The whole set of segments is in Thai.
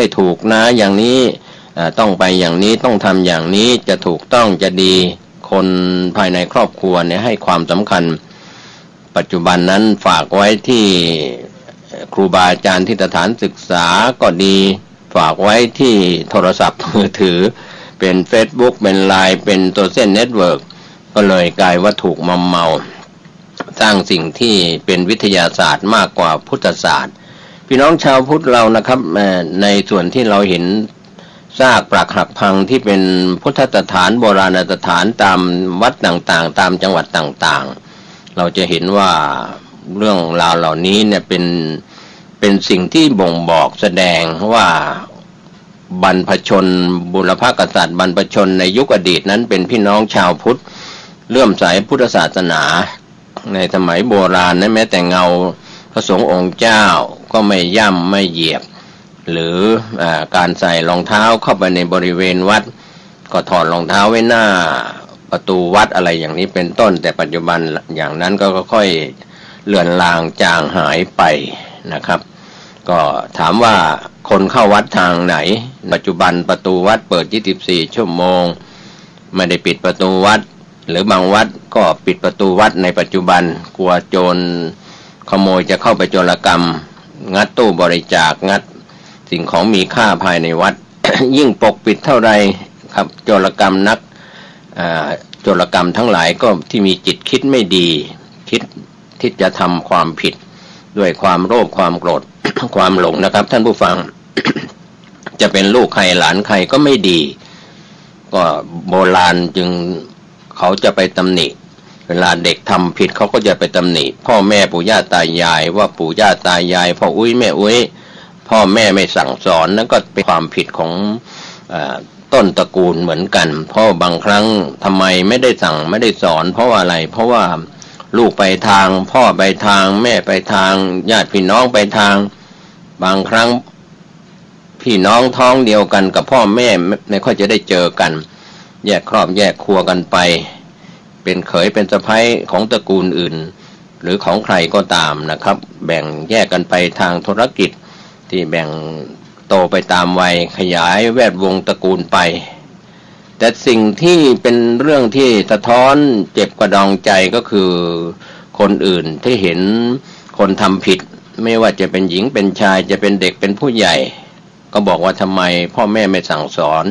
ได้ถูกนะอย่างนี้ต้องไปอย่างนี้ต้องทำอย่างนี้จะถูกต้องจะดีคนภายในครอบครัวเนี่ยให้ความสำคัญปัจจุบันนั้นฝากไว้ที่ครูบาอาจารย์ที่สถานศึกษาก็ดีฝากไว้ที่โทรศัพท์มือถือเป็น Facebook เป็น LINE เป็นโซเชียลเน็ตเวิร์กก็เลยกลายว่าถูกมอมเมาสร้างสิ่งที่เป็นวิทยาศาสตร์มากกว่าพุทธศาสตร์พี่น้องชาวพุทธเรานะครับในส่วนที่เราเห็นซากปรักหักพังที่เป็นพุทธสถานโบราณสถานตามวัดต่างๆตามจังหวัดต่างๆเราจะเห็นว่าเรื่องราวเหล่านี้เนี่ยเป็นสิ่งที่บ่งบอกแสดงว่าบรรพชนบุรพกษัตริย์บรรพชนในยุคอดีตนั้นเป็นพี่น้องชาวพุทธเลื่อมใสพุทธศาสนาในสมัยโบราณนั้นแม้แต่เงาพระสงฆ์องค์เจ้าก็ไม่ย่ำไม่เหยียบหรือการใส่รองเท้าเข้าไปในบริเวณวัดก็ถอดรองเท้าไว้หน้าประตูวัดอะไรอย่างนี้เป็นต้นแต่ปัจจุบันอย่างนั้นก็ค่อยเลือนลางจางหายไปนะครับก็ถามว่าคนเข้าวัดทางไหนปัจจุบันประตูวัดเปิด24ชั่วโมงไม่ได้ปิดประตูวัดหรือบางวัดก็ปิดประตูวัดในปัจจุบันกลัวโจรขโมยจะเข้าไปโจรกรรมงัดตู้บริจาคงัดสิ่งของมีค่าภายในวัด ยิ่งปกปิดเท่าไรครับโจรกรรมนักโจรกรรมทั้งหลายก็ที่มีจิตคิดไม่ดีคิดที่จะทำความผิดด้วยความโลภความโกรธ ความหลงนะครับท่านผู้ฟัง จะเป็นลูกใครหลานใครก็ไม่ดีก็โบราณจึงเขาจะไปตำหนิเวลาเด็กทำผิดเขาก็จะไปตำหนิพ่อแม่ปู่ย่าตายายว่าปู่ย่าตายายพ่ออุ้ยแม่อุ้ยพ่อแม่ไม่สั่งสอนนั่นก็เป็นความผิดของต้นตระกูลเหมือนกันเพราะบางครั้งทำไมไม่ได้สั่งไม่ได้สอนเพราะว่าอะไรเพราะว่าลูกไปทางพ่อไปทางแม่ไปทางญาติพี่น้องไปทางบางครั้งพี่น้องท้องเดียวกันกับพ่อแม่ไม่ค่อยจะได้เจอกันแยกครอบแยกครัวกันไปเป็นเขยเป็นสะใภ้ของตระกูลอื่นหรือของใครก็ตามนะครับแบ่งแยกกันไปทางธุรกิจที่แบ่งโตไปตามวัยขยายแวดวงตระกูลไปแต่สิ่งที่เป็นเรื่องที่สะท้อนเจ็บกระดองใจก็คือคนอื่นที่เห็นคนทำผิดไม่ว่าจะเป็นหญิงเป็นชายจะเป็นเด็กเป็นผู้ใหญ่ก็บอกว่าทำไมพ่อแม่ไม่สั่งสอน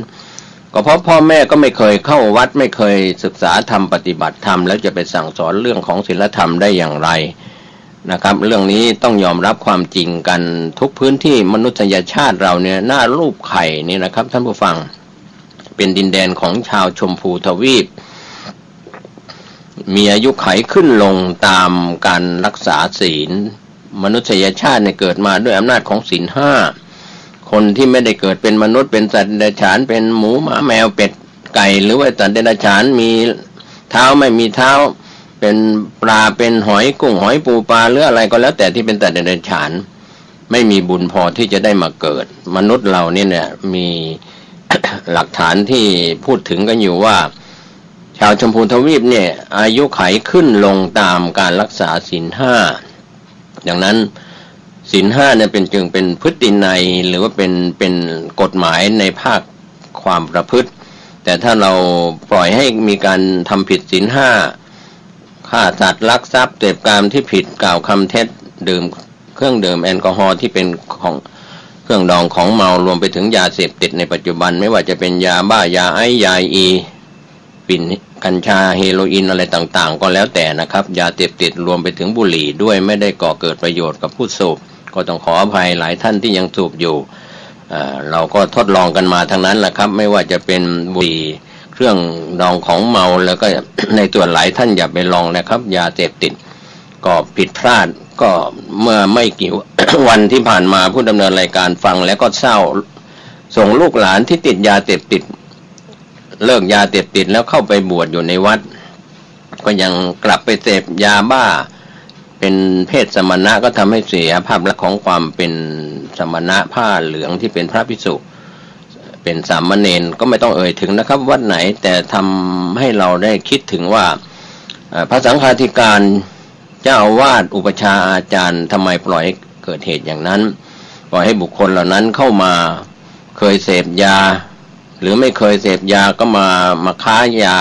ก็เพราะพ่อแม่ก็ไม่เคยเข้าวัดไม่เคยศึกษาธรรมปฏิบัติธรรมแล้วจะไปสั่งสอนเรื่องของศีลธรรมได้อย่างไรนะครับเรื่องนี้ต้องยอมรับความจริงกันทุกพื้นที่มนุษยชาติเราเนี่ยหน้ารูปไข่นี่นะครับท่านผู้ฟังเป็นดินแดนของชาวชมพูทวีปมีอายุขัยขึ้นลงตามการรักษาศีลมนุษยชาติเนี่ยเกิดมาด้วยอำนาจของศีลห้าคนที่ไม่ได้เกิดเป็นมนุษย์เป็นสัตว์เดรัจฉานเป็นหมูหมาแมวเป็ดไก่หรือว่าสัตว์เดรัจฉานมีเท้าไม่มีเท้าเป็นปลาเป็นหอยกุ้งหอยปูปลาหรืออะไรก็แล้วแต่ที่เป็นสัตว์เดรัจฉานไม่มีบุญพอที่จะได้มาเกิดมนุษย์เราเนี่ยมี หลักฐานที่พูดถึงกันอยู่ว่าชาวชมพูทวีปเนี่ยอายุขัยขึ้นลงตามการรักษาศีลห้าดังนั้นศีลห้าเนี่ยจึงเป็นพฤตินัยหรือว่าเป็นกฎหมายในภาคความประพฤติแต่ถ้าเราปล่อยให้มีการทำผิดศีลห้าฆ่าสัตว์ลักทรัพย์เสพกามที่ผิดกล่าวคำเท็จดื่มเครื่องดื่มแอลกอฮอล์ที่เป็นของเครื่องดองของเมารวมไปถึงยาเสพติดในปัจจุบันไม่ว่าจะเป็นยาบ้ายาไอซ์ยาอีปิ่นกัญชาเฮโรอีนอะไรต่างๆก็แล้วแต่นะครับยาเสพติดรวมไปถึงบุหรี่ด้วยไม่ได้ก่อเกิดประโยชน์กับผู้สูบก็ต้องขออภัยหลายท่านที่ยังสูบอยู่เราก็ทดลองกันมาทั้งนั้นแหละครับไม่ว่าจะเป็นบุหรี่เครื่องดองของเมาแล้วก็ ในส่วนหลายท่านอย่าไปลองนะครับยาเสพติดก็ผิดพลาดก็เมื่อไม่กี่ วันที่ผ่านมาผู้ดำเนินรายการฟังแล้วก็เศร้าส่งลูกหลานที่ติดยาเสพติดเลิกยาเสพติดแล้วเข้าไปบวชอยู่ในวัดก็ยังกลับไปเสพยาบ้าเป็นเพศสมณะก็ทำให้เสียภาพลักษณ์ของความเป็นสมณะผ้าเหลืองที่เป็นพระภิกษุเป็นสามเณรก็ไม่ต้องเอ่ยถึงนะครับวัดไหนแต่ทำให้เราได้คิดถึงว่าพระสังฆาธิการเจ้าอาวาสอุปชฌาย์อาจารย์ทำไมปล่อยให้เกิดเหตุอย่างนั้นปล่อยให้บุคคลเหล่านั้นเข้ามา เคยเสพยาหรือไม่เคยเสพยาก็มาค้ายา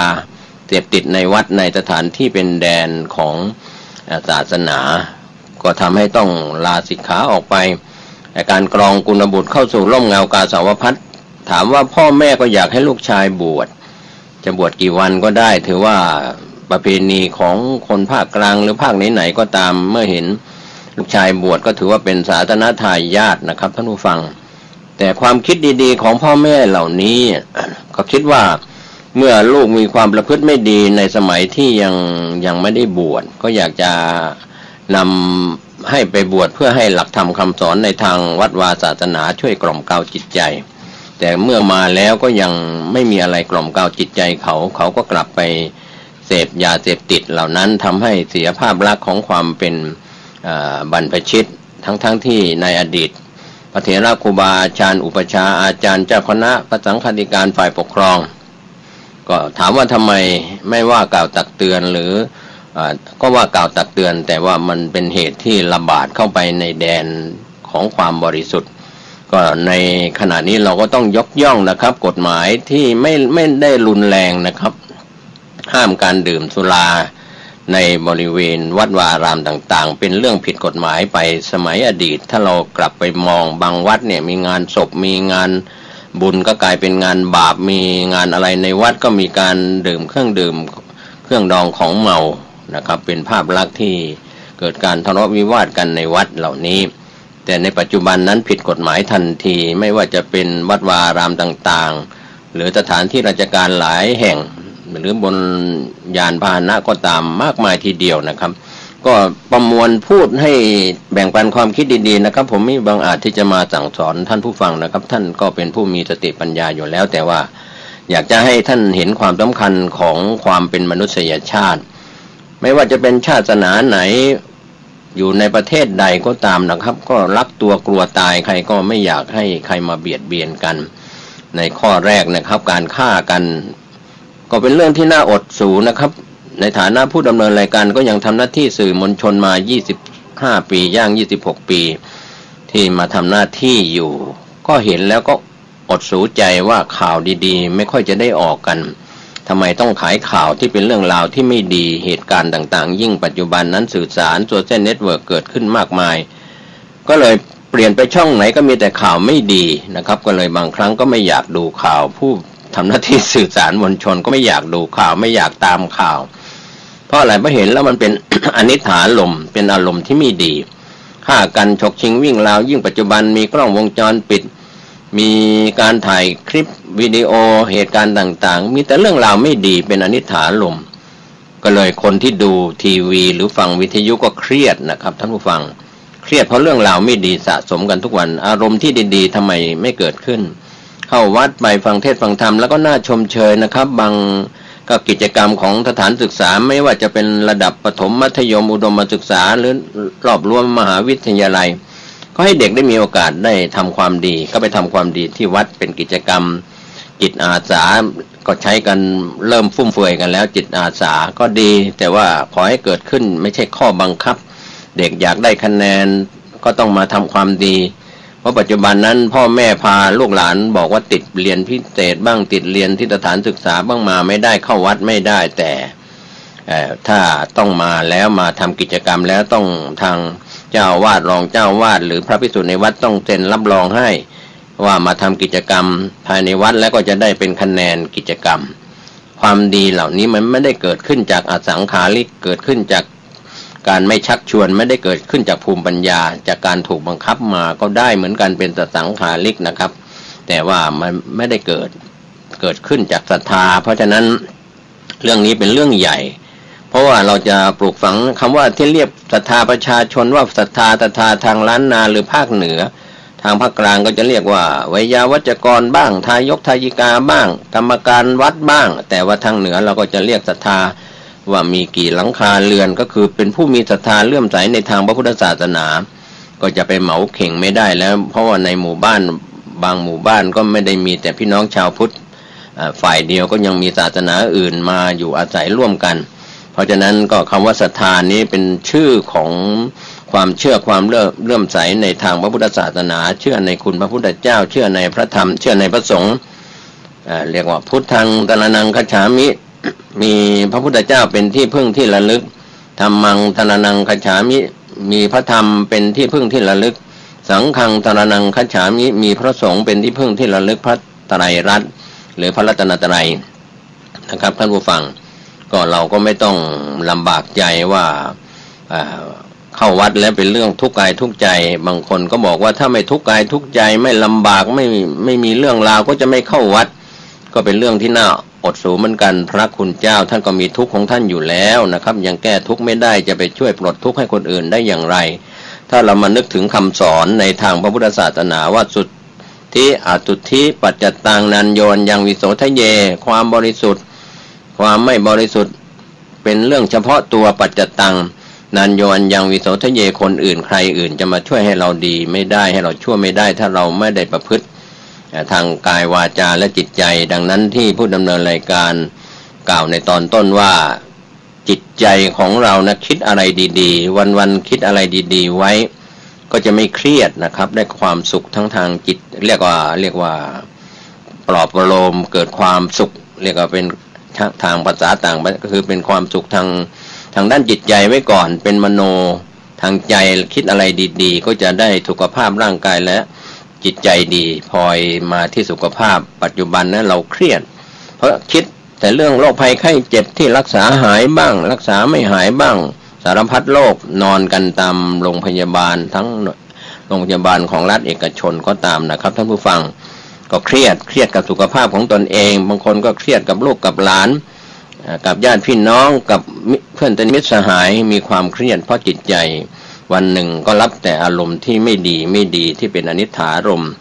เสพติดในวัดในสถานที่เป็นแดนของศาสนาก็ทำให้ต้องลาสิกขาออกไปการกรองกุลบุตรเข้าสู่ร่มเงากาสาวพัสถามว่าพ่อแม่ก็อยากให้ลูกชายบวชจะบวชกี่วันก็ได้ถือว่าประเพณีของคนภาคกลางหรือภาคไหนๆก็ตามเมื่อเห็นลูกชายบวชก็ถือว่าเป็นศาสนทายาทนะครับท่านผู้ฟังแต่ความคิดดีๆของพ่อแม่เหล่านี้ก็คิดว่าเมื่อลูกมีความประพฤติไม่ดีในสมัยที่ยังไม่ได้บวชก็อยากจะนำให้ไปบวชเพื่อให้หลักธรรมคำสอนในทางวัดวาศาสนาช่วยกล่อมเกลาจิตใจแต่เมื่อมาแล้วก็ยังไม่มีอะไรกล่อมเกลาจิตใจเขาก็กลับไปเสพยาเสพติดเหล่านั้นทำให้เสียภาพลักษณ์ของความเป็นบรรพชิตทั้งที่ในอดีตพระเถระครูบาอาจารย์อุปัชฌาย์อาจารย์เจ้าคณะพระสังฆาธิการฝ่ายปกครองก็ถามว่าทำไมไม่ว่ากล่าวตักเตือนหรือก็ว่ากล่าวตักเตือนแต่ว่ามันเป็นเหตุที่ระบาดเข้าไปในแดนของความบริสุทธิ์ก็ในขณะนี้เราก็ต้องยกย่องนะครับกฎหมายที่ไม่ได้รุนแรงนะครับห้ามการดื่มสุราในบริเวณวัดวาอารามต่างๆเป็นเรื่องผิดกฎหมายไปสมัยอดีตถ้าเรากลับไปมองบางวัดเนี่ยมีงานศพมีงานบุญก็กลายเป็นงานบาปมีงานอะไรในวัดก็มีการดื่มเครื่องดื่มเครื่องดองของเมานะครับเป็นภาพลักษณ์ที่เกิดการทะเลาะวิวาทกันในวัดเหล่านี้แต่ในปัจจุบันนั้นผิดกฎหมายทันทีไม่ว่าจะเป็นวัดวาอารามต่างๆหรือสถานที่ราชการหลายแห่งหรือบนยานพาหนะก็ตามมากมายทีเดียวนะครับก็ประมวลพูดให้แบ่งปันความคิดดีๆนะครับผมไม่บังอาจที่จะมาสั่งสอนท่านผู้ฟังนะครับท่านก็เป็นผู้มีสติปัญญาอยู่แล้วแต่ว่าอยากจะให้ท่านเห็นความสำคัญของความเป็นมนุษยชาติไม่ว่าจะเป็นชาติศาสนาไหนอยู่ในประเทศใดก็ตามนะครับก็รักตัวกลัวตายใครก็ไม่อยากให้ใครมาเบียดเบียนกันในข้อแรกนะครับการฆ่ากันก็เป็นเรื่องที่น่าอดสูนะครับในฐานะผู้ดำเนินรายการก็ยังทำหน้าที่สื่อมวลชนมา25ปีย่าง26ปีที่มาทำหน้าที่อยู่ก็เห็นแล้วก็อดสูใจว่าข่าวดีๆไม่ค่อยจะได้ออกกันทำไมต้องขายข่าวที่เป็นเรื่องราวที่ไม่ดีเหตุการณ์ต่างๆยิ่งปัจจุบันนั้นสื่อสารโซเชียลเน็ตเวิร์กเกิดขึ้นมากมายก็เลยเปลี่ยนไปช่องไหนก็มีแต่ข่าวไม่ดีนะครับก็เลยบางครั้งก็ไม่อยากดูข่าวผู้ทำหน้าที่สื่อสารมวลชนก็ไม่อยากดูข่าวไม่อยากตามข่าวเพราะอะไรเพราะเห็นแล้วมันเป็น อนิจฐานลมเป็นอารมณ์ที่ไม่ดีฆ่ากันฉกชิงวิ่งราวยิ่งปัจจุบันมีกล้องวงจรปิดมีการถ่ายคลิปวิดีโอเหตุการณ์ต่างๆมีแต่เรื่องราวไม่ดีเป็นอนิจฐานลมก็เลยคนที่ดูทีวีหรือฟังวิทยุก็เครียดนะครับท่านผู้ฟังเครียดเพราะเรื่องราวไม่ดีสะสมกันทุกวันอารมณ์ที่ดีๆทำไมไม่เกิดขึ้นเข้าวัดไปฟังเทศน์ฟังธรรมแล้วก็น่าชมเชยนะครับบางก็กิจกรรมของสถานศึกษาไม่ว่าจะเป็นระดับประถมมัธยมอุดมศึกษาหรือรอบรวมมหาวิทยาลัยก็ให้เด็กได้มีโอกาสได้ทำความดีก็ไปทำความดีที่วัดเป็นกิจกรรมจิตอาสาก็ใช้กันเริ่มฟุ่มเฟือยกันแล้วจิตอาสาก็ดีแต่ว่าขอให้เกิดขึ้นไม่ใช่ข้อบังคับเด็กอยากได้คะแนนก็ต้องมาทำความดีเพราะปัจจุบันนั้นพ่อแม่พาลูกหลานบอกว่าติดเรียนพิเศษบ้างติดเรียนที่สถานศึกษาบ้างมาไม่ได้เข้าวัดไม่ได้แต่ถ้าต้องมาแล้วมาทำกิจกรรมแล้วต้องทางเจ้าวาดรองเจ้าวาดหรือพระภิกษุในวัดต้องเซ็นรับรองให้ว่ามาทำกิจกรรมภายในวัดแล้วก็จะได้เป็นคะแนนกิจกรรมความดีเหล่านี้มันไม่ได้เกิดขึ้นจากอสังขาริกเกิดขึ้นจากการไม่ชักชวนไม่ได้เกิดขึ้นจากภูมิปัญญาจากการถูกบังคับมาก็ได้เหมือนกันเป็นสังขาริกนะครับแต่ว่ามันไม่ได้เกิดขึ้นจากศรัทธาเพราะฉะนั้นเรื่องนี้เป็นเรื่องใหญ่เพราะว่าเราจะปลูกฝังคำว่าที่เรียกศรัทธาประชาชนว่าศรัทธาทางล้านนาหรือภาคเหนือทางภาคกลางก็จะเรียกว่าไวยาวัจกรบ้างทายกทายิกาบ้างกรรมการวัดบ้างแต่ว่าทางเหนือเราก็จะเรียกศรัทธาว่ามีกี่หลังคาเรือนก็คือเป็นผู้มีศรัทธาเลื่อมใสในทางพระพุทธศาสนาก็จะไปเหมาเข่งไม่ได้แล้วเพราะว่าในหมู่บ้านบางหมู่บ้านก็ไม่ได้มีแต่พี่น้องชาวพุทธฝ่ายเดียวก็ยังมีศาสนาอื่นมาอยู่อาศัยร่วมกันเพราะฉะนั้นก็คำว่าศรัทธานี้เป็นชื่อของ ความเชื่อความเลื่อมใสในทางพระพุทธศาสนาเชื่อในคุณพระพุทธเจ้าเชื่อในพระธรรมเชื่อในพระสงฆ์เรียกว่าพุทธังตรณังคัจฉามิมีพระพุทธเจ้าเป็นที่พึ่งที่ระลึกธัมมังตรณังคัจฉามิมีพระธรรมเป็นที่พึ่งที่ระลึกสังฆังตรณังคัจฉามิมีพระสงฆ์เป็นที่พึ่งที่ระลึกพระไตรรัตน์หรือพระรัตนตรัยนะครับท่านผู้ฟังก็เราก็ไม่ต้องลำบากใจว่าเข้าวัดแล้วเป็นเรื่องทุกข์กายทุกข์ใจบางคนก็บอกว่าถ้าไม่ทุกข์กายทุกข์ใจไม่ลำบากไม่มีเรื่องราวก็จะไม่เข้าวัดก็เป็นเรื่องที่น่าอดสูเหมือนกันพระคุณเจ้าท่านก็มีทุกข์ของท่านอยู่แล้วนะครับยังแก้ทุกข์ไม่ได้จะไปช่วยปลดทุกข์ให้คนอื่นได้อย่างไรถ้าเรามานึกถึงคำสอนในทางพระพุทธศาสนาว่าสุทธิอสุทธิปัจจตังนันโยนยังวิโสทะเยความบริสุทธิ์ความไม่บริสุทธิ์เป็นเรื่องเฉพาะตัวปัจจตังนันโยนยังวิโสทะเยคนอื่นใครอื่นจะมาช่วยให้เราดีไม่ได้ให้เราชั่วไม่ได้ถ้าเราไม่ได้ประพฤติทางกายวาจาและจิตใจดังนั้นที่ผู้ดำเนินรายการกล่าวในตอนต้นว่าจิตใจของเรานะคิดอะไรดีๆวันๆคิดอะไรดีๆไว้ก็จะไม่เครียดนะครับได้ความสุขทั้งทางจิตเรียกว่าปลอบประโลมเกิดความสุขเรียกว่าเป็นทางภาษาต่างก็คือเป็นความสุขทางด้านจิตใจไว้ก่อนเป็นมโนทางใจคิดอะไรดีๆก็จะได้สุขภาพร่างกายและจิตใจดีพลอยมาที่สุขภาพปัจจุบันนั้นเราเครียดเพราะคิดแต่เรื่องโรคภัยไข้เจ็บที่รักษาหายบ้างรักษาไม่หายบ้างสารพัดโรคนอนกันตามโรงพยาบาลทั้งโรงพยาบาลของรัฐเอกชนก็ตามนะครับท่านผู้ฟังก็เครียดกับสุขภาพของตนเองบางคนก็เครียดกับลูกกับหลานกับญาติพี่น้องกับเพื่อนมิตรสหายมีความเครียดเพราะจิตใจวันหนึ่งก็รับแต่อารมณ์ที่ไม่ดีที่เป็นอนิจฐารมณ์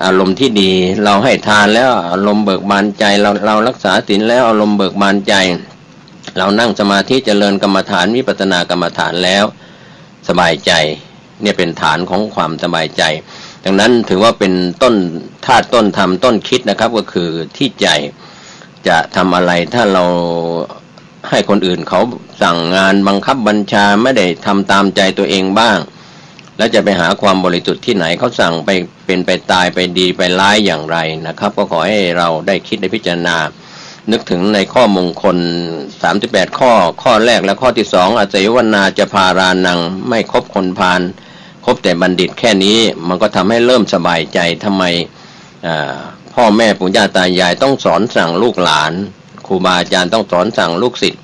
อารมณ์ที่ดีเราให้ทานแล้วอารมณ์เบิกบานใจเรารักษาศีลแล้วอารมณ์เบิกบานใจเรานั่งสมาธิเจริญกรรมฐานวิปัสสนากรรมฐานแล้วสบายใจเนี่ยเป็นฐานของความสบายใจดังนั้นถือว่าเป็นต้นธาตุต้นธรรมต้นคิดนะครับก็คือที่ใจจะทำอะไรถ้าเราให้คนอื่นเขาสั่งงานบังคับบัญชาไม่ได้ทำตามใจตัวเองบ้างแล้วจะไปหาความบริสุทธิ์ที่ไหนเขาสั่งไปเป็นไปตายไปดีไปร้ายอย่างไรนะครับก็ขอให้เราได้คิดได้พิจารณานึกถึงในข้อมงคล38ข้อแรกและข้อที่2อาศัยวนาจะพารานังไม่คบคนพาลคบแต่บัณฑิตแค่นี้มันก็ทำให้เริ่มสบายใจทำไมพ่อแม่ปู่ย่าตายายต้องสอนสั่งลูกหลานครูบาอาจารย์ต้องสอนสั่งลูกศิษย์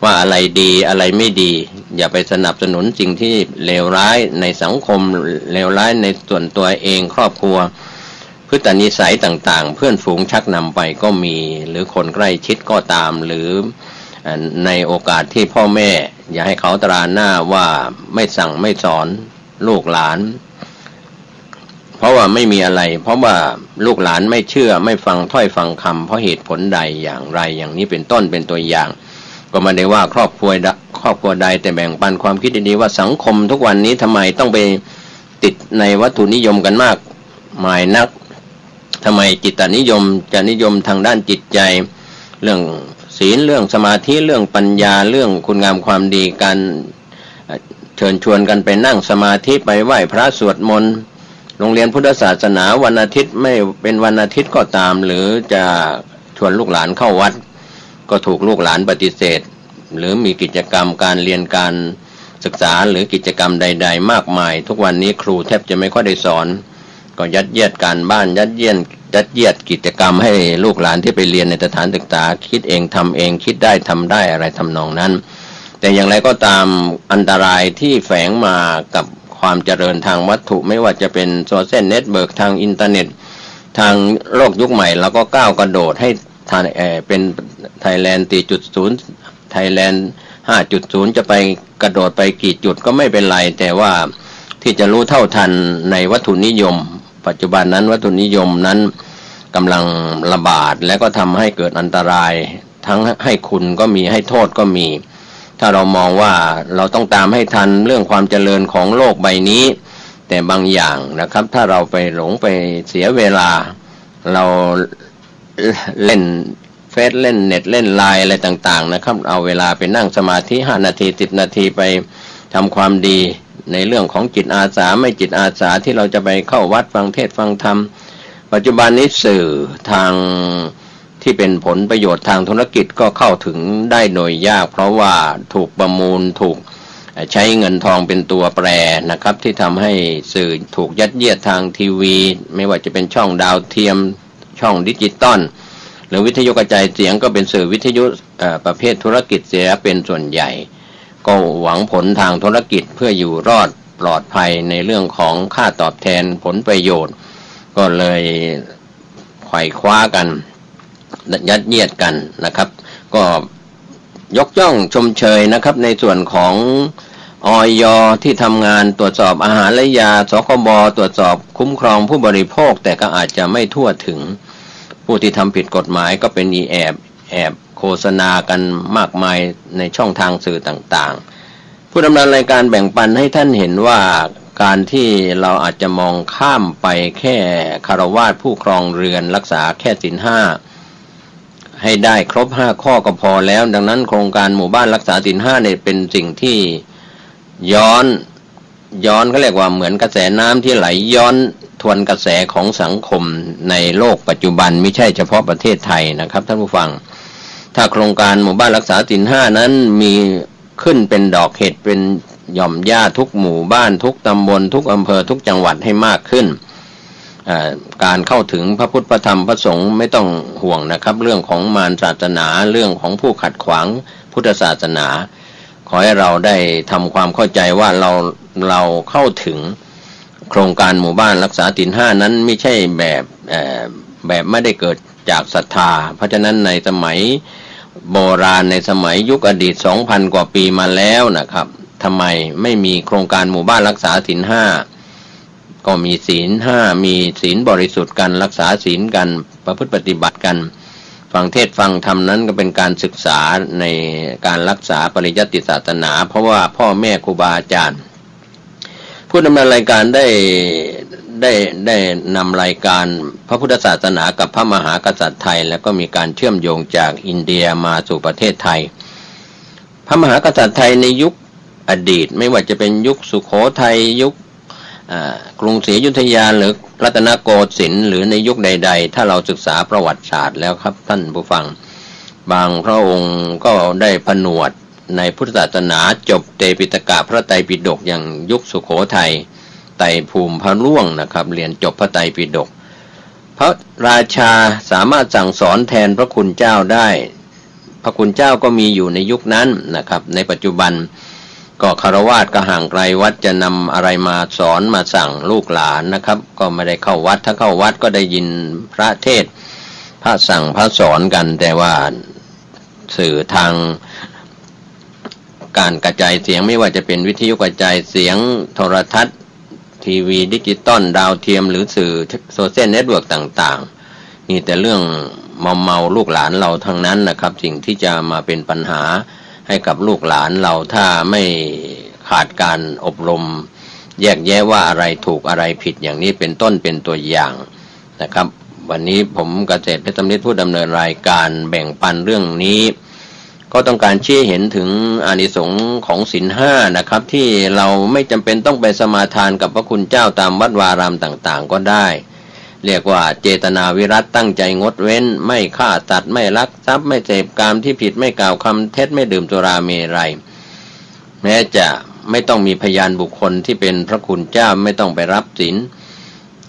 ว่าอะไรดีอะไรไม่ดีอย่าไปสนับสนุนสิ่งที่เลวร้ายในสังคมเลวร้ายในส่วนตัวเองครอบครัวพฤตินิสัยต่างๆเพื่อนฝูงชักนำไปก็มีหรือคนใกล้ชิดก็ตามหรือในโอกาสที่พ่อแม่อย่าให้เขาตราหน้าว่าไม่สั่งไม่สอนลูกหลานเพราะว่าไม่มีอะไรเพราะว่าลูกหลานไม่เชื่อไม่ฟังถ้อยฟังคำเพราะเหตุผลใดอย่างไรอย่างนี้เป็นต้นเป็นตัวอย่างก็ไม่ได้ว่าครอบครัวใดแต่แบ่งปันความคิดดีๆว่าสังคมทุกวันนี้ทำไมต้องไปติดในวัตถุนิยมกันมากมายนักทำไมจิตนิยมจะนิยมทางด้านจิตใจเรื่องศีลเรื่องสมาธิเรื่องปัญญาเรื่องคุณงามความดีการเชิญชวนกันไปนั่งสมาธิไปไหว้พระสวดมนต์โรงเรียนพุทธศาสนาวันอาทิตย์ไม่เป็นวันอาทิตย์ก็ตามหรือจะชวนลูกหลานเข้าวัดก็ถูกลูกหลานปฏิเสธหรือมีกิจกรรมการเรียนการศึกษาหรือกิจกรรมใดๆมากมายทุกวันนี้ครูแทบจะไม่ค่อยได้สอนก็ยัดเยียดการบ้านยัดเยียดกิจกรรมให้ลูกหลานที่ไปเรียนในสถานศึกษาคิดเองทำเองคิดได้ทำได้อะไรทำนองนั้นแต่อย่างไรก็ตามอันตรายที่แฝงมากับความเจริญทางวัตถุไม่ว่าจะเป็นโซเชียลเน็ตเวิร์กทางอินเทอร์เน็ตทางโลกยุคใหม่แล้วก็ก้าวกระโดดให้เป็นไทยแลนด์ 4.0 ไทยแลนด์ 5.0 จะไปกระโดดไปกี่จุดก็ไม่เป็นไรแต่ว่าที่จะรู้เท่าทันในวัตถุนิยมปัจจุบันนั้นวัตถุนิยมนั้นกำลังระบาดและก็ทำให้เกิดอันตรายทั้งให้คุณก็มีให้โทษก็มีถ้าเรามองว่าเราต้องตามให้ทันเรื่องความเจริญของโลกใบนี้แต่บางอย่างนะครับถ้าเราไปหลงไปเสียเวลาเราเล่นเฟซเล่นเน็ตเล่นไลน์อะไรต่างๆนะครับเอาเวลาไปนั่งสมาธิ5นาที10นาทีไปทำความดี ในเรื่องของจิตอาสาไม่จิตอาสาที่เราจะไปเข้าวัดฟังเทศน์ฟังธรรมปัจจุบันนี้สื่อทางที่เป็นผลประโยชน์ทางธุรกิจก็เข้าถึงได้โดยยากเพราะว่าถูกประมูลถูกใช้เงินทองเป็นตัวแปรนะครับที่ทำให้สื่อถูกยัดเยียดทางทีวีไม่ว่าจะเป็นช่องดาวเทียมช่องดิจิตอลหรือวิทยุกระจายเสียงก็เป็นสื่อวิทยุประเภทธุรกิจเสียเป็นส่วนใหญ่ก็หวังผลทางธุรกิจเพื่ออยู่รอดปลอดภัยในเรื่องของค่าตอบแทนผลประโยชน์ก็เลยไขว่คว้ากันยัดเยียดกันนะครับก็ยกย่องชมเชยนะครับในส่วนของอย.ที่ทำงานตรวจสอบอาหารและยาสคบ.ตรวจสอบคุ้มครองผู้บริโภคแต่ก็อาจจะไม่ทั่วถึงผู้ที่ทำผิดกฎหมายก็เป็นแอบโฆษณากันมากมายในช่องทางสื่อต่างๆผู้ดำเนินรายการแบ่งปันให้ท่านเห็นว่าการที่เราอาจจะมองข้ามไปแค่คฤหัสถ์ผู้ครองเรือนรักษาแค่ศีล 5ให้ได้ครบ5ข้อก็พอแล้วดังนั้นโครงการหมู่บ้านรักษาศีล 5เนี่ยเป็นสิ่งที่ย้อนเขาเรียกว่าเหมือนกระแสน้ำที่ไหลย้อนทวนกระแสของสังคมในโลกปัจจุบันไม่ใช่เฉพาะประเทศไทยนะครับท่านผู้ฟังถ้าโครงการหมู่บ้านรักษาศีล 5นั้นมีขึ้นเป็นดอกเห็ดเป็นหย่อมหญ้าทุกหมู่บ้านทุกตำบลทุกอำเภอทุกจังหวัดให้มากขึ้นการเข้าถึงพระพุทธพระธรรมพระสงฆ์ไม่ต้องห่วงนะครับเรื่องของมารศาสนาเรื่องของผู้ขัดขวางพุทธศาสนาขอให้เราได้ทำความเข้าใจว่าเราเข้าถึงโครงการหมู่บ้านรักษาศีล 5นั้นไม่ใช่แบบไม่ได้เกิดจากศรัทธาเพราะฉะนั้นในสมัยโบราณในสมัยยุคอดีต 2,000 กว่าปีมาแล้วนะครับทำไมไม่มีโครงการหมู่บ้านรักษาศีล 5ก็มีศีล 5มีศีลบริสุทธิ์กันรักษาศีลกันประพฤติปฏิบัติกันฟังเทศฟังธรรมนั้นก็เป็นการศึกษาในการรักษาปริยัติศาสนาเพราะว่าพ่อแม่ครูบาอาจารย์ผู้ดำเนินรายการได้นำรายการพระพุทธศาสนากับพระมหากษัตริย์ไทยแล้วก็มีการเชื่อมโยงจากอินเดียมาสู่ประเทศไทยพระมหากษัตริย์ไทยในยุคอดีตไม่ว่าจะเป็นยุคสุโขทัยยุคกรุงศรีอยุธยาหรือรัตนโกสินทร์หรือในยุคใดๆถ้าเราศึกษาประวัติศาสตร์แล้วครับท่านผู้ฟังบางพระองค์ก็ได้ผนวดในพุทธศาสนาจบเตปิฎกพระไตรปิฎกอย่างยุคสุโขทัยไตรภูมิพระร่วงนะครับเรียนจบพระไตรปิฎกพระราชาสามารถสั่งสอนแทนพระคุณเจ้าได้พระคุณเจ้าก็มีอยู่ในยุคนั้นนะครับในปัจจุบันก็ฆราวาสก็ห่างไกลวัดจะนำอะไรมาสอนมาสั่งลูกหลานนะครับก็ไม่ได้เข้าวัดถ้าเข้าวัดก็ได้ยินพระเทศน์พระสั่งพระสอนกันแต่ว่าสื่อทางการกระจายเสียงไม่ว่าจะเป็นวิทยุกระจายเสียงโทรทัศน์ทีวีดิจิตอลดาวเทียมหรือสื่อโซเชียลเน็ตเวิร์กต่างๆมีแต่เรื่องเมาลูกหลานเราทั้งนั้นนะครับสิ่งที่จะมาเป็นปัญหาให้กับลูกหลานเราถ้าไม่ขาดการอบรมแยกแยะว่าอะไรถูกอะไรผิดอย่างนี้เป็นต้นเป็นตัวอย่างนะครับวันนี้ผมเกษตรเพชรสำริดผู้ดำเนินรายการแบ่งปันเรื่องนี้ก็ต้องการชี้เห็นถึงอานิสงส์ของศีล 5นะครับที่เราไม่จำเป็นต้องไปสมาทานกับพระคุณเจ้าตามวัดวารามต่างๆก็ได้เรียกว่าเจตนาวิรัติตั้งใจงดเว้นไม่ฆ่าสัตว์ไม่ลักทรัพย์ไม่เสพกามที่ผิดไม่กล่าวคำเท็จไม่ดื่มสุราเมรัยแม้จะไม่ต้องมีพยานบุคคลที่เป็นพระคุณเจ้าไม่ต้องไปรับศีล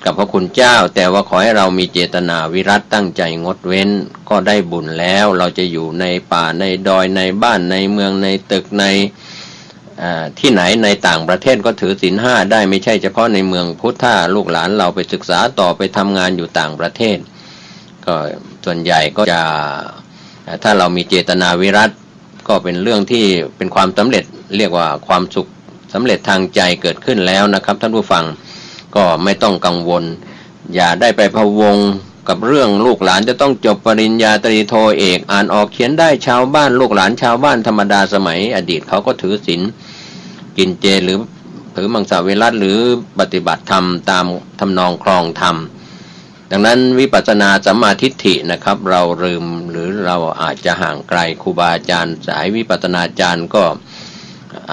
กับพระคุณเจ้าแต่ว่าขอให้เรามีเจตนาวิรัติตั้งใจงดเว้นก็ได้บุญแล้วเราจะอยู่ในป่าในดอยในบ้านในเมืองในตึกในที่ไหนในต่างประเทศก็ถือศีล 5ได้ไม่ใช่เฉพาะในเมืองพุทธถ้าลูกหลานเราไปศึกษาต่อไปทำงานอยู่ต่างประเทศก็ส่วนใหญ่ก็จะถ้าเรามีเจตนาวิรัติก็เป็นเรื่องที่เป็นความสำเร็จเรียกว่าความสุขสำเร็จทางใจเกิดขึ้นแล้วนะครับท่านผู้ฟังก็ไม่ต้องกังวลอย่าได้ไปพะวงกับเรื่องลูกหลานจะต้องจบปริญญาตรีโทเอกอ่านออกเขียนได้ชาวบ้านลูกหลานชาวบ้านธรรมดาสมัยอดีตเขาก็ถือศีลกินเจหรือถือมังสวิรัติหรือปฏิบัติธรรมตามทำนองครองธรรมดังนั้นวิปัสสนาสัมมาทิฏฐินะครับเราลืมหรือเราอาจจะห่างไกลครูบาอาจารย์สายวิปัสสนาจารย์ก็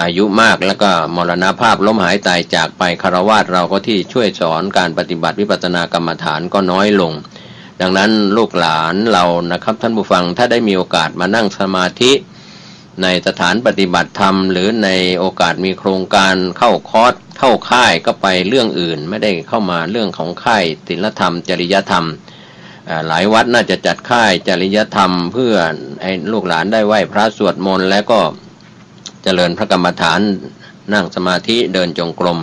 อายุมากแล้วก็มรณภาพล้มหายตายจากไปฆราวาสเราก็ที่ช่วยสอนการปฏิบัติวิปัสสนากรรมฐานก็น้อยลงดังนั้นลูกหลานเรานะครับท่านผู้ฟังถ้าได้มีโอกาสมานั่งสมาธิในสถานปฏิบัติธรรมหรือในโอกาสมีโครงการเข้าคอร์สเข้าค่ายก็ไปเรื่องอื่นไม่ได้เข้ามาเรื่องของค่ายศีลธรรมจริยธรรมหลายวัดน่าจะจัดค่ายจริยธรรมเพื่อให้ลูกหลานได้ไหว้พระสวดมนต์และก็เจริญพระกรรมฐานนั่งสมาธิเดินจงกรม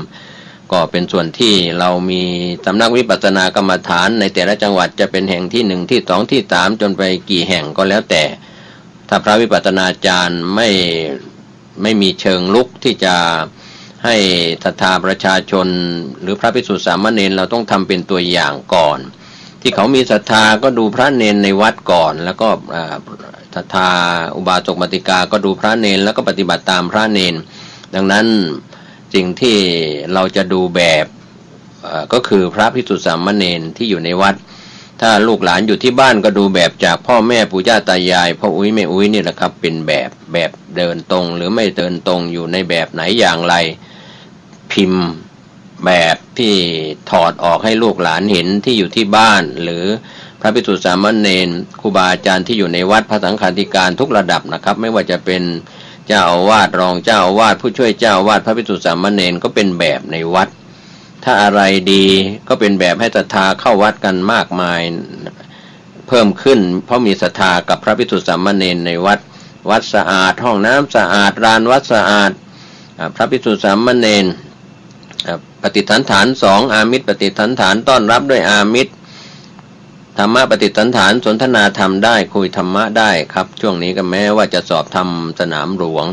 ก็เป็นส่วนที่เรามีสำนักวิปัสสนากรรมฐานในแต่ละจังหวัดจะเป็นแห่งที่1ที่2ที่3จนไปกี่แห่งก็แล้วแต่ถ้าพระวิปัสสนาจารย์ไม่มีเชิงลุกที่จะให้ศรัทธาประชาชนหรือพระภิกษุสามเณรเราต้องทำเป็นตัวอย่างก่อนที่เขามีศรัทธาก็ดูพระเนรในวัดก่อนแล้วก็ศรัทธาอุบาสกมาติกาก็ดูพระเนรแล้วก็ปฏิบัติตามพระเนรดังนั้นสิ่งที่เราจะดูแบบก็คือพระภิกษุสามเณรที่อยู่ในวัดถ้าลูกหลานอยู่ที่บ้านก็ดูแบบจากพ่อแม่ปู่ย่าตายายพ่ออุ้ยแม่อุ้ยนี่แหละครับเป็นแบบเดินตรงหรือไม่เดินตรงอยู่ในแบบไหนอย่างไรพิมพ์แบบที่ถอดออกให้ลูกหลานเห็นที่อยู่ที่บ้านหรือพระภิกษุสามเณรครูบาอาจารย์ที่อยู่ในวัดพระสังฆาธิการทุกระดับนะครับไม่ว่าจะเป็นเจ้าอาวาสรองเจ้าอาวาสผู้ช่วยเจ้าอาวาสพระภิกษุสามเณรก็เป็นแบบในวัดถ้าอะไรดีก็เป็นแบบให้ศรัทธาเข้าวัดกันมากมายเพิ่มขึ้นเพราะมีศรัทธากับพระภิกษุสามเณรในวัดสะอาดห้องน้ำสะอาดลานวัดสะอาดพระภิกษุสามเณรปฏิสันฐาน2อามิตรปฏิสันฐานต้อนรับด้วยอามิตรธรรมะปฏิสันฐานสนทนาธรรมได้คุยธรรมะได้ครับช่วงนี้ก็แม้ว่าจะสอบทำสนามหลวง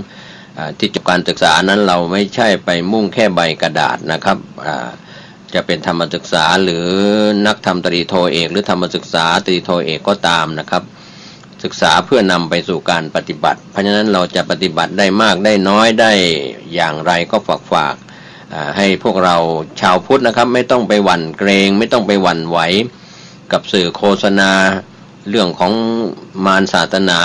ที่จบการศึกษานั้นเราไม่ใช่ไปมุ่งแค่ใบกระดาษนะครับจะเป็นธรรมศึกษาหรือนักธรรมตรีโทเอกหรือธรรมศึกษาตรีโทเอกก็ตามนะครับศึกษาเพื่อนำไปสู่การปฏิบัติเพราะฉะนั้นเราจะปฏิบัติได้มากได้น้อยได้อย่างไรก็ฝากให้พวกเราชาวพุทธนะครับไม่ต้องไปหวั่นเกรงไม่ต้องไปหวั่นไหวกับสื่อโฆษณาเรื่องของมารศาสนา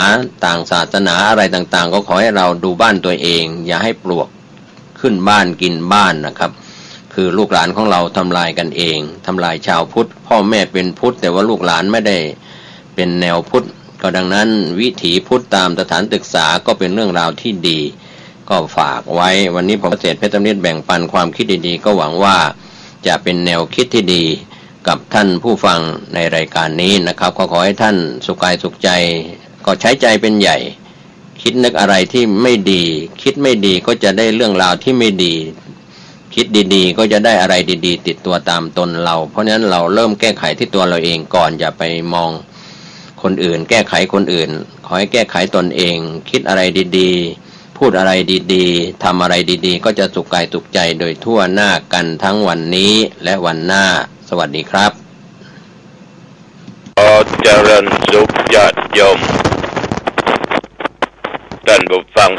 ต่างศาสนาอะไรต่างๆก็ขอให้เราดูบ้านตัวเองอย่าให้ปลวกขึ้นบ้านกินบ้านนะครับคือลูกหลานของเราทำลายกันเองทำลายชาวพุทธพ่อแม่เป็นพุทธแต่ว่าลูกหลานไม่ได้เป็นแนวพุทธก็ดังนั้นวิถีพุทธตามสถานศึกษาก็เป็นเรื่องราวที่ดีก็ฝากไว้วันนี้ผมเศษเพชรนิตแบ่งปันความคิดดีๆก็หวังว่าจะเป็นแนวคิดที่ดีกับท่านผู้ฟังในรายการนี้นะครับขอให้ท่านสุขกายสุขใจก็ใช้ใจเป็นใหญ่คิดนึกอะไรที่ไม่ดีคิดไม่ดีก็จะได้เรื่องราวที่ไม่ดีคิดดีๆก็จะได้อะไรดีๆติดตัวตามตนเราเพราะฉะนั้นเราเริ่มแก้ไขที่ตัวเราเองก่อนอย่าไปมองคนอื่นแก้ไขคนอื่นขอให้แก้ไขตนเองคิดอะไรดีๆพูดอะไรดีๆทำอะไรดีๆก็จะสุขกายสุขใจโดยทั่วหน้ากันทั้งวันนี้และวันหน้าสวัสดีครับเจริญสุขญาติโยมท่านผู้ฟัง